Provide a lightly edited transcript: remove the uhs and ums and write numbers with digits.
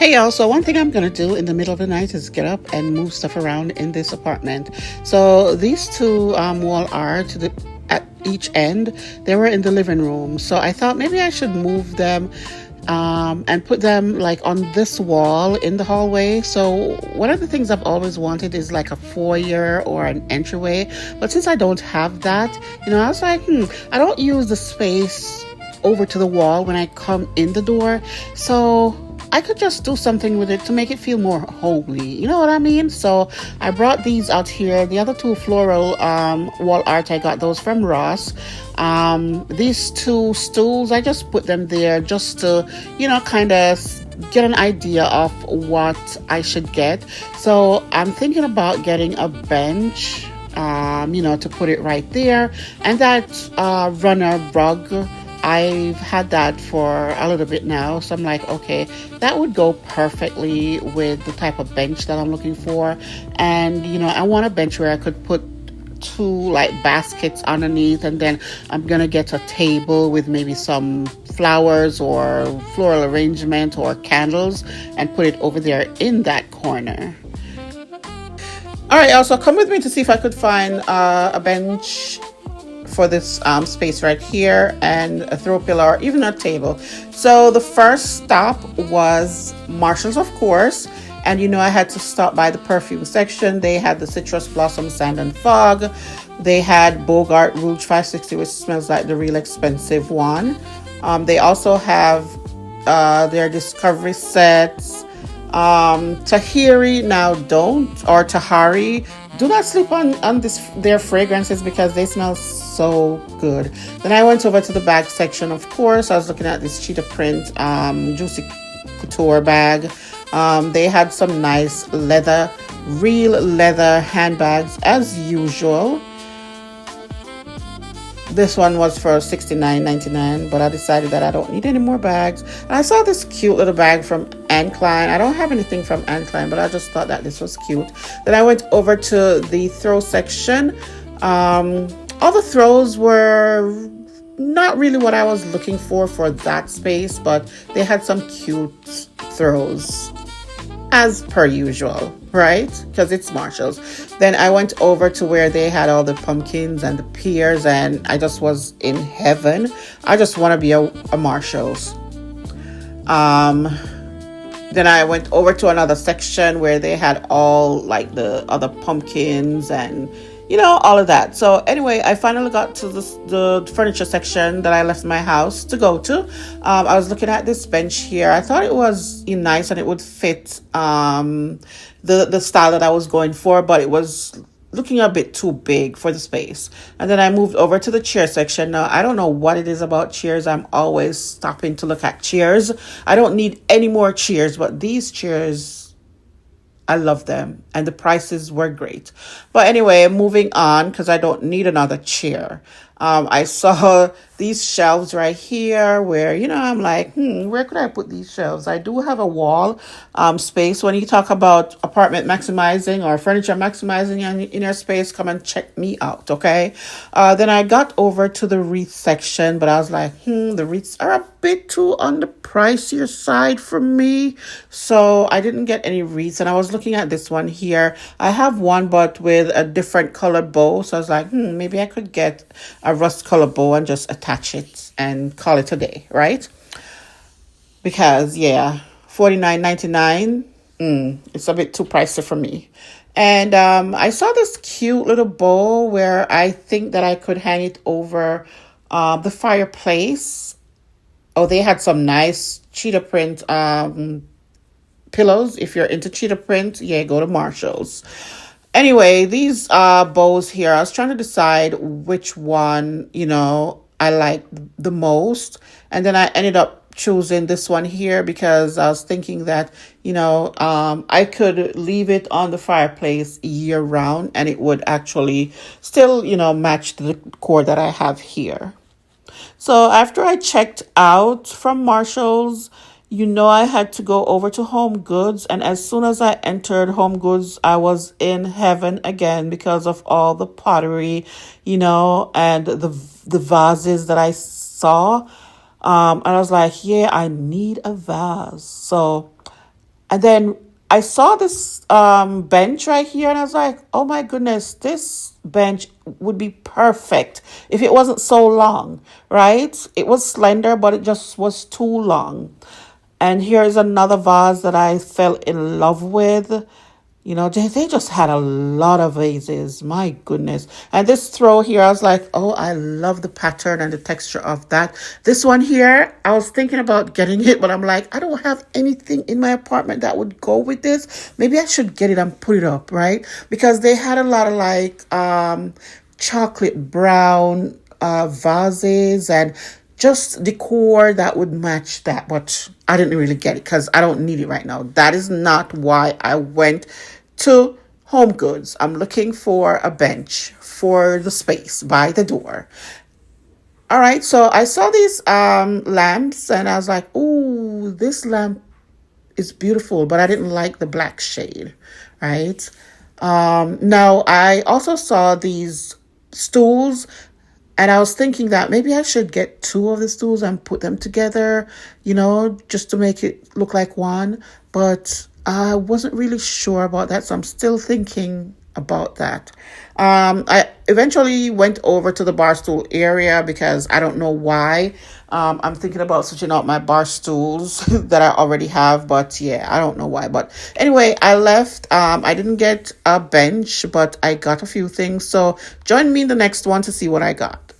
Hey y'all, so one thing I'm gonna do in the middle of the night is get up and move stuff around in this apartment. So these two wall art at each end, they were in the living room. So I thought maybe I should move them and put them like on this wall in the hallway. So one of the things I've always wanted is like a foyer or an entryway. But since I don't have that, I was like, I don't use the space over to the wall when I come in the door. So I could just do something with it to make it feel more homely. You know what I mean? So I brought these out here. The other two floral wall art, I got those from Ross. These two stools, I just put them there just to, kind of get an idea of what I should get. So I'm thinking about getting a bench, to put it right there. And that runner rug, I've had that for a little bit now, so I'm like, okay, that would go perfectly with the type of bench that I'm looking for. And I want a bench where I could put two like baskets underneath, and then I'm gonna get a table with maybe some flowers or floral arrangement or candles and put it over there in that corner. All right, also come with me to see if I could find a bench for this space right here, and a throw pillar or even a table. So the first stop was Marshall's, of course, and I had to stop by the perfume section. They had the citrus blossom sand and fog. They had Bogart Rouge 560, which smells like the real expensive one. They also have their discovery sets. Tahiri, now don't, or Tahari, do not sleep on their fragrances because they smell so good. Then I went over to the bag section. Of course, I was looking at this cheetah print juicy couture bag. They had some nice real leather handbags as usual. This one was for $69.99, but I decided that I don't need any more bags. And I saw this cute little bag from Anne Klein. I don't have anything from Anne Klein, but I just thought that this was cute. Then I went over to the throw section. All the throws were not really what I was looking for that space, but they had some cute throws as per usual, right? Because it's Marshall's. Then I went over to where they had all the pumpkins and the pears, and I just was in heaven. I just want to be a Marshall's. Then I went over to another section where they had all like the other pumpkins and all of that. So anyway, I finally got to the furniture section that I left my house to go to. I was looking at this bench here. I thought it was nice and it would fit the style that I was going for, but it was looking a bit too big for the space. And then I moved over to the chair section. Now, I don't know what it is about chairs. I'm always stopping to look at chairs. I don't need any more chairs, but these chairs, I love them, and the prices were great. But anyway, moving on, because I don't need another chair. I saw these shelves right here where, I'm like, where could I put these shelves? I do have a wall space. When you talk about apartment maximizing or furniture maximizing in your space, come and check me out, okay? Then I got over to the wreath section, but I was like, the wreaths are a bit too on the pricier side for me. So I didn't get any wreaths, and I was looking at this one here. I have one, but with a different color bow. So I was like, maybe I could get a rust color bow and just attach it and call it a day, right? Because $49.99, it's a bit too pricey for me. And I saw this cute little bow where I think that I could hang it over the fireplace. Oh, they had some nice cheetah print pillows. If you're into cheetah print, go to Marshall's. Anyway, these bows here, I was trying to decide which one, I liked the most. And then I ended up choosing this one here because I was thinking that, I could leave it on the fireplace year round and it would actually still, match the decor that I have here. So after I checked out from Marshall's, I had to go over to Home Goods. And as soon as I entered Home Goods, I was in heaven again because of all the pottery, and the vases that I saw. And I was like, I need a vase. So And then I saw this bench right here, and I was like, oh my goodness, this bench would be perfect if it wasn't so long, right? It was slender, but it just was too long. And here's another vase that I fell in love with. You know, they just had a lot of vases. My goodness. And this throw here, I was like, oh, I love the pattern and the texture of that. This one here, I was thinking about getting it, but I'm like, I don't have anything in my apartment that would go with this. Maybe I should get it and put it up, right? Because they had a lot of like chocolate brown vases and just decor that would match that, but I didn't really get it because I don't need it right now. That is not why I went to Home Goods. I'm looking for a bench for the space by the door. All right, so I saw these lamps and I was like, "Ooh, this lamp is beautiful," but I didn't like the black shade, right? Now I also saw these stools, and I was thinking that maybe I should get two of the stools and put them together, just to make it look like one. But I wasn't really sure about that, so I'm still thinking about that. I eventually went over to the bar stool area because I don't know why. I'm thinking about switching out my bar stools that I already have, but yeah, I don't know why. But anyway, I left. I didn't get a bench, but I got a few things. So join me in the next one to see what I got.